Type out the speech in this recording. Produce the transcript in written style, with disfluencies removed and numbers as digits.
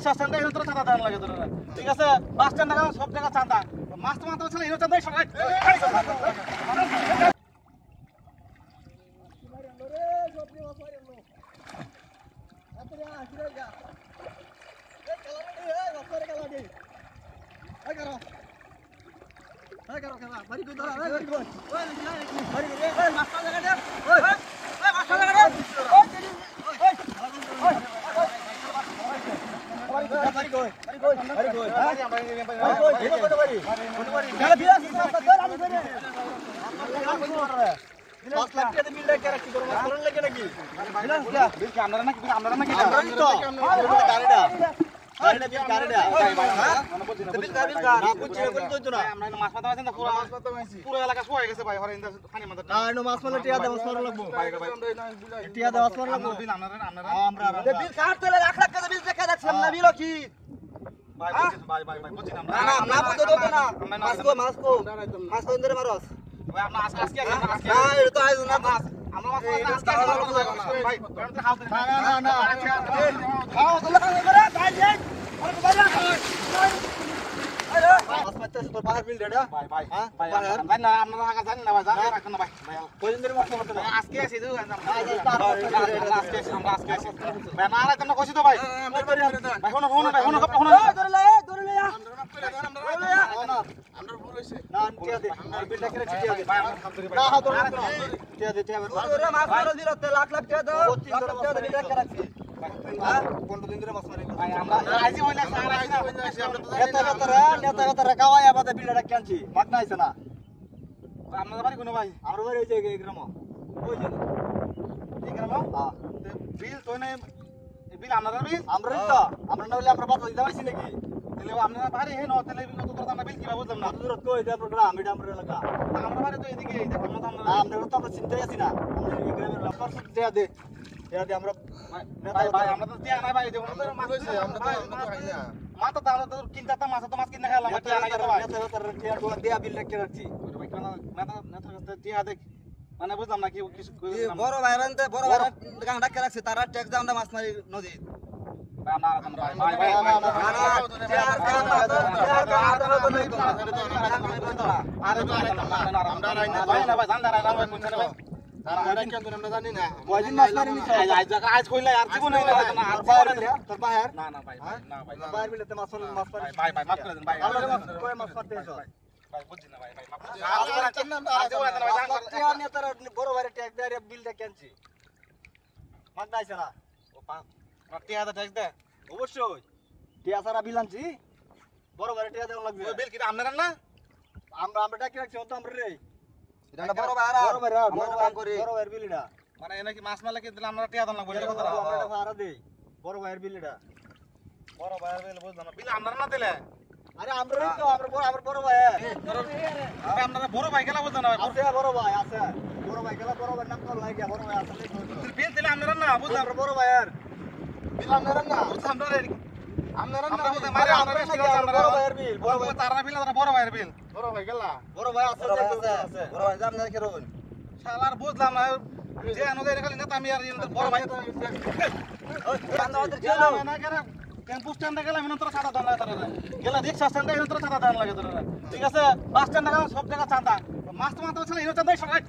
রিক্সা স্ট্যান্ডে এনে তোরা চাঁদা দেওয়ার লাগে তোরা, ঠিক আছে? বাস স্ট্যান্ডে গেলে সব জায়গায় চাঁদা, মাছ তো মাত্র ছেলে এনে চাঁদা সবাই মানে বুঝলাম না কি বড় ভাইরান গাঁড়া কে রাখছে তারা ট্যাক্স দাম মাছ মারি নদী অবশ্যই টিয়া সারা বিল আনছি বড় ভাই টিয়া দেওয়া লাগবে বিল কি আপনারা না আমরা ডাকি রাখছি তো আমরা রে এটা বড় ভাই আমরা কাম করি বড় ভাইয়ের বিল এটা মানে এনে কি মাছ মারলে কি দিলে আমরা টিয়া দেওয়া লাগবে এটা কথা আমরা ভাড়া দেই বড় ভাইয়ের বিল এটা বড় ভাইয়ের বিল বুঝলাম না বিল আপনারা না দিলে আরে আমরাই তো আমরা বড় ভাই আপনারা বড় ভাই গেলা বুঝলেন না আছে বড় ভাই আছে বড় ভাই গেলা বড় ভাই নাম তো লাগে বড় ভাই আছে বিল দিলে আপনারা না বুঝলাম আমরা বড় ভাইয়ের বিল আপনারা না আপনারা না মারে আপনারা বড় ভাইয়ের বিল বড় ভাই তারা বিল তারা বড় ভাইয়ের বিল বড় ভাই গেলা বড় ভাই আছে বড় ভাই জান না কেরোন শালার বুঝলাম না যে আনদের খালি নেতা আমি আর বড় ভাই না কেন টেম্পো স্ট্যান্ডে গেলাম এনে তোরা চাঁদা দেন লাগে তোরা গেলা রিক্সা স্ট্যান্ডে এনে তোরা চাঁদা দেন লাগে তোরা ঠিক আছে বাস স্ট্যান্ডে গেলাম সব জায়গা চাঁদা মাছ তো মাত্র ছেলে এনে চাঁদা সবাই